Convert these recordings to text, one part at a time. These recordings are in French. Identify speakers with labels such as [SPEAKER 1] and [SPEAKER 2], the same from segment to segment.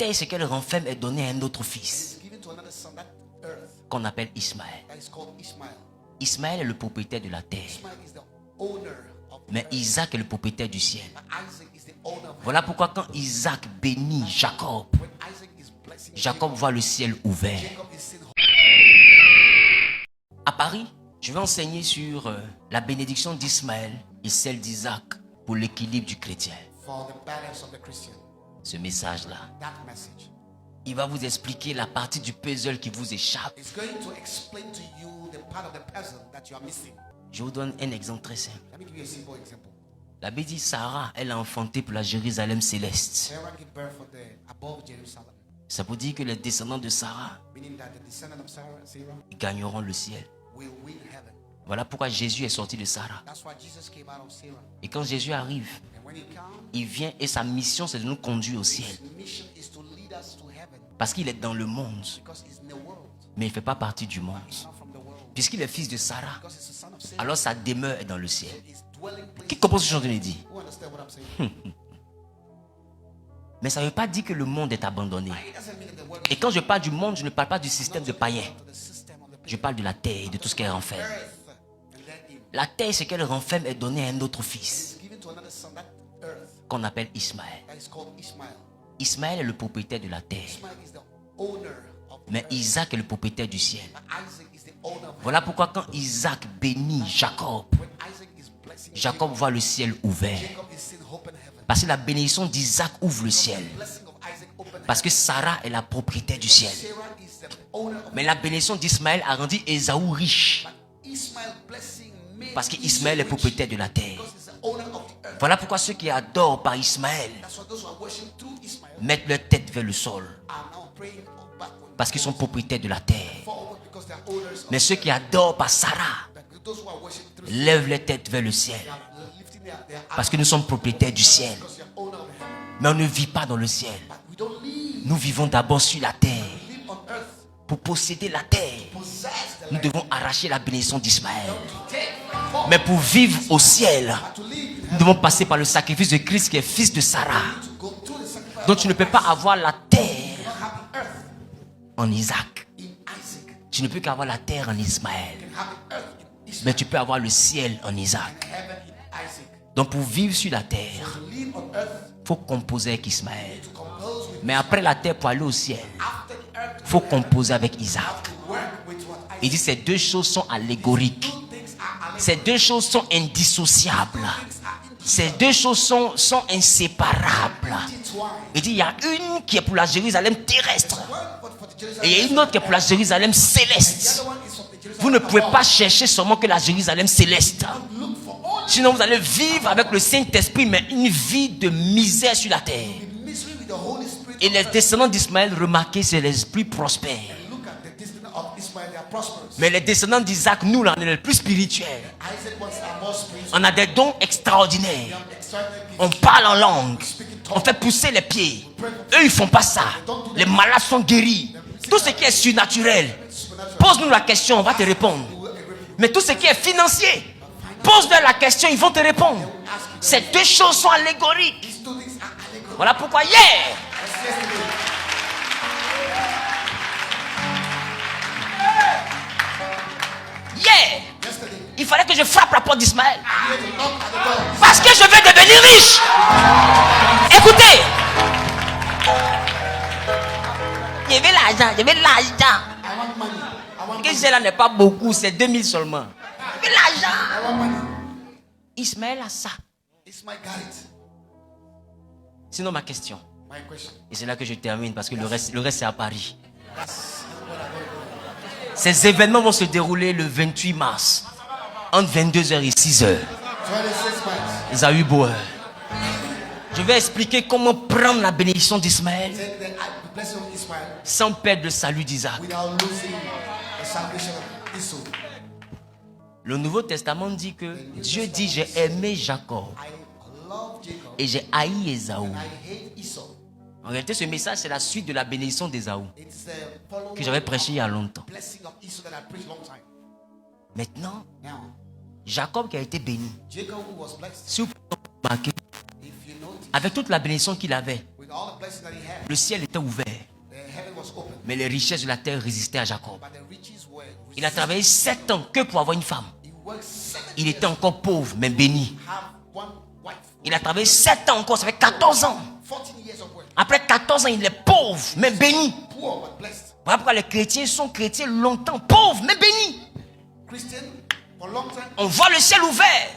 [SPEAKER 1] terre, ce qu'elle renferme, est donnée à un autre fils qu'on appelle Ismaël. Ismaël est le propriétaire de la terre, mais Isaac est le propriétaire du ciel. Voilà pourquoi quand Isaac bénit Jacob, Jacob voit le ciel ouvert. À Paris, je vais enseigner sur la bénédiction d'Ismaël et celle d'Isaac pour l'équilibre du chrétien. Ce message-là, il va vous expliquer la partie du puzzle qui vous échappe. Je vous donne un exemple très simple. La Bible dit Sarah, elle a enfanté pour la Jérusalem céleste. Ça veut dire que les descendants de Sarah gagneront le ciel. Voilà pourquoi Jésus est sorti de Sarah. Et quand Jésus arrive, il vient et sa mission c'est de nous conduire au ciel. Parce qu'il est dans le monde, mais il ne fait pas partie du monde. Puisqu'il est fils de Sarah, alors sa demeure est dans le ciel. Qui comprend ce que je suis en train de dire? Mais ça ne veut pas dire que le monde est abandonné. Et quand je parle du monde, je ne parle pas du système de païens. Je parle de la terre et de tout ce qu'elle renferme. La terre, ce qu'elle renferme, est donnée à un autre fils qu'on appelle Ismaël. Ismaël est le propriétaire de la terre, mais Isaac est le propriétaire du ciel. Voilà pourquoi quand Isaac bénit Jacob, Jacob voit le ciel ouvert. Parce que la bénédiction d'Isaac ouvre le ciel. Parce que Sarah est la propriétaire du ciel. Mais la bénédiction d'Ismaël a rendu Ésaü riche. Parce qu'Ismaël est propriétaire de la terre. Voilà pourquoi ceux qui adorent par Ismaël mettent leur tête vers le sol. Parce qu'ils sont propriétaires de la terre. Mais ceux qui adorent par Sarah lèvent leur tête vers le ciel. Parce que nous sommes propriétaires du ciel. Mais on ne vit pas dans le ciel. Nous vivons d'abord sur la terre. Pour posséder la terre, nous devons arracher la bénédiction d'Ismaël. Mais pour vivre au ciel, nous devons passer par le sacrifice de Christ qui est fils de Sarah. Donc tu ne peux pas avoir la terre en Isaac. Tu ne peux qu'avoir la terre en Ismaël. Mais tu peux avoir le ciel en Isaac. Donc pour vivre sur la terre, il faut composer avec Ismaël. Mais après la terre, pour aller au ciel, il faut composer avec Isaac. Il dit ces deux choses sont allégoriques. Ces deux choses sont indissociables. Ces deux choses sont inséparables. Il dit il y a une qui est pour la Jérusalem terrestre. Et il y a une autre qui est pour la Jérusalem céleste. Vous ne pouvez pas chercher seulement que la Jérusalem céleste. Sinon vous allez vivre avec le Saint-Esprit, mais une vie de misère sur la terre. Et les descendants d'Ismaël, remarquez, c'est l'esprit prospère. Mais les descendants d'Isaac, nous, là, on est les plus spirituels. On a des dons extraordinaires. On parle en langue. On fait pousser les pieds. Eux, ils ne font pas ça. Les malades sont guéris. Tout ce qui est surnaturel, pose-nous la question, on va te répondre. Mais tout ce qui est financier, pose-leur la question, ils vont te répondre. Ces deux choses sont allégoriques. Voilà pourquoi hier, il fallait que je frappe la porte d'Ismaël. Parce que je veux devenir riche. Écoutez. Je veux l'argent. Ce que j'ai là n'est pas beaucoup, c'est 2000 seulement. Je veux l'argent. Ismaël a ça. Sinon ma question. Et c'est là que je termine parce que le reste c'est à Paris. Ces événements vont se dérouler le 28 mars. Entre 22h et 6h. Ésaü Bauer. Je vais expliquer comment prendre la bénédiction d'Ismaël sans perdre le salut d'Isaac. Le Nouveau Testament dit que Dieu dit j'ai aimé Jacob et j'ai haï Ésaü. En réalité, ce message, c'est la suite de la bénédiction d'Ésaü que j'avais prêché il y a longtemps. Maintenant, Jacob qui a été béni, si vous pouvez remarquer, avec toute la bénédiction qu'il avait, Le ciel était ouvert. Mais les richesses de la terre résistaient à Jacob. Il a travaillé 7 ans que pour avoir une femme. Il était encore pauvre, mais béni. Il a travaillé 7 ans encore, ça fait 14 ans. Après 14 ans, il est pauvre, mais béni. Voilà pourquoi les chrétiens sont chrétiens longtemps, pauvres, mais bénis. On voit le ciel ouvert.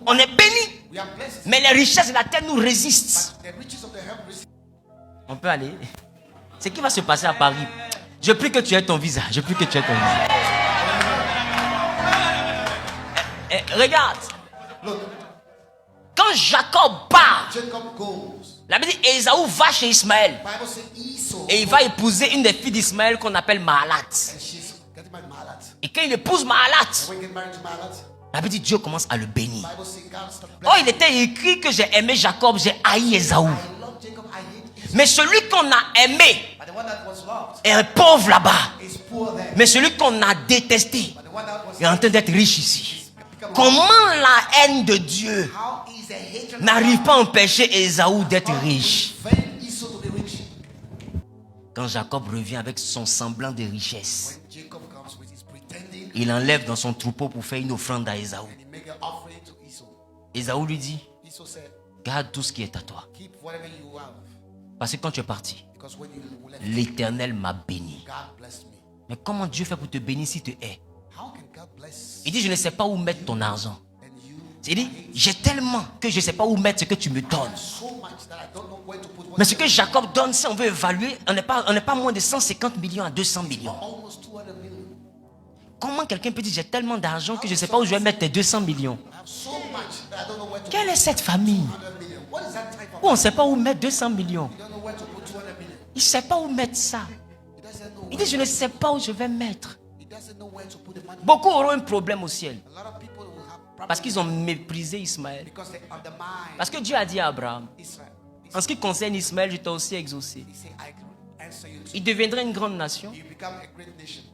[SPEAKER 1] On est béni. Mais les richesses de la terre nous résistent. On peut aller. C'est ce qui va se passer à Paris. Je prie que tu aies ton visa. Je prie que tu aies ton visa. Regarde. Quand Jacob part, la Bible dit Ésaü va chez Ismaël. Et il va épouser une des filles d'Ismaël qu'on appelle Mahalat. Et quand il épouse Mahalat, la Bible dit Dieu commence à le bénir. Oh, il était écrit que j'ai aimé Jacob, j'ai haï Ésaü. Mais celui qu'on a aimé est pauvre là-bas. Mais celui qu'on a détesté est en train d'être riche ici. Comment la haine de Dieu n'arrive pas à empêcher Ésaü d'être riche? Quand Jacob revient avec son semblant de richesse, il enlève dans son troupeau pour faire une offrande à Ésaü. Ésaü lui dit, garde tout ce qui est à toi. Parce que quand tu es parti, l'Éternel m'a béni. Mais comment Dieu fait pour te bénir si tu es? Il dit, je ne sais pas où mettre ton argent. Il dit, j'ai tellement que je ne sais pas où mettre ce que tu me donnes. Mais ce que Jacob donne, si on veut évaluer, on n'est pas moins de 150 millions à 200 millions. Comment quelqu'un peut dire, j'ai tellement d'argent que je ne sais pas où je vais mettre tes 200 millions? Quelle est cette famille où on ne sait pas où mettre 200 millions? Il ne sait pas où mettre ça. Il dit, je ne sais pas où je vais mettre. Beaucoup auront un problème au ciel. Parce qu'ils ont méprisé Ismaël. Parce que Dieu a dit à Abraham, en ce qui concerne Ismaël, je t'ai aussi exaucé. Il deviendra une grande nation.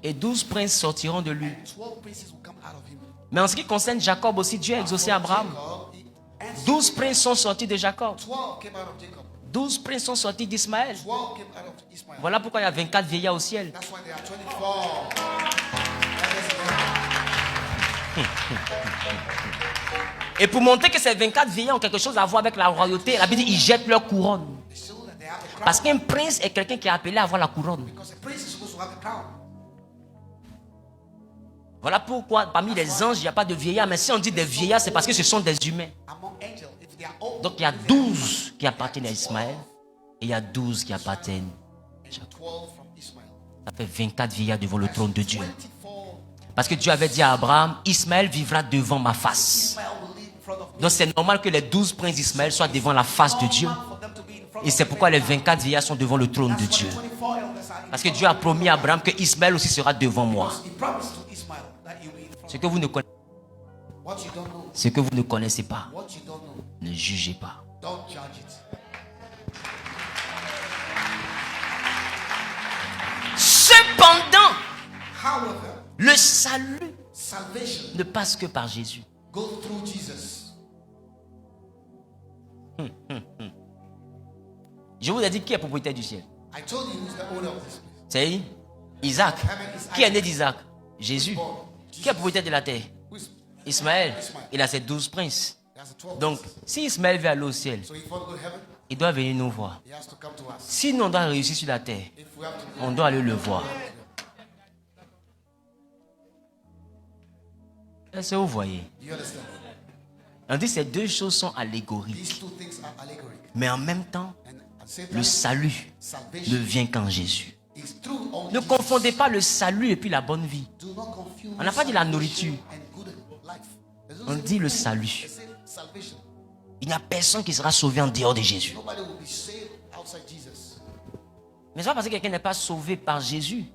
[SPEAKER 1] Et 12 princes sortiront de lui. Mais en ce qui concerne Jacob aussi, Dieu a exaucé Abraham. 12 princes sont sortis de Jacob. 12 princes sont sortis d'Ismaël. Voilà pourquoi il y a 24 vieillards au ciel. Et pour montrer que ces 24 vieillards ont quelque chose à voir avec la royauté, la Bible dit ils jettent leur couronne. Parce qu'un prince est quelqu'un qui est appelé à avoir la couronne. Voilà pourquoi parmi les anges il n'y a pas de vieillards. Mais si on dit des vieillards, c'est parce que ce sont des humains. Donc il y a 12 qui appartiennent à Ismaël. Et il y a 12 qui appartiennent à Jacob. Ça fait 24 vieillards devant le trône de Dieu. Parce que Dieu avait dit à Abraham, Ismaël vivra devant ma face. Donc c'est normal que les 12 princes d'Ismaël soient devant la face de Dieu. Et c'est pourquoi les 24 vieillards sont devant le trône de Dieu. Parce que Dieu a promis à Abraham que Ismaël aussi sera devant moi. Ce que vous ne connaissez pas, ne jugez pas. Cependant, le salut ne passe que par Jésus. Je vous ai dit qui est propriétaire du ciel. C'est Isaac. Qui est né d'Isaac? Jésus. Qui est propriétaire de la terre? Ismaël. Il a ses 12 princes. Donc, si Ismaël veut aller au ciel, il doit venir nous voir. Si nous on doit réussir sur la terre, on doit aller le voir. Est-ce que vous voyez? On dit que ces deux choses sont allégoriques. Mais en même temps, le salut ne vient qu'en Jésus. Ne confondez pas le salut et puis la bonne vie. On n'a pas dit la nourriture. On dit le salut. Il n'y a personne qui sera sauvé en dehors de Jésus. Mais ce n'est pas parce que quelqu'un n'est pas sauvé par Jésus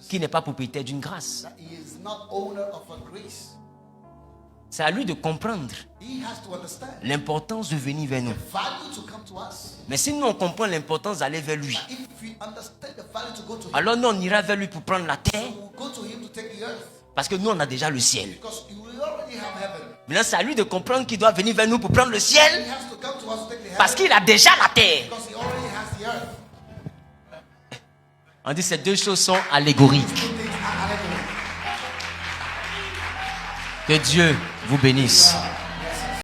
[SPEAKER 1] qu'il n'est pas propriétaire d'une grâce. C'est à lui de comprendre l'importance de venir vers nous. Mais si nous on comprend l'importance d'aller vers lui, alors nous on ira vers lui pour prendre la terre. Parce que nous on a déjà le ciel. Maintenant c'est à lui de comprendre qu'il doit venir vers nous pour prendre le ciel. Parce qu'il a déjà la terre. On dit que ces deux choses sont allégoriques. Que Dieu vous bénisse.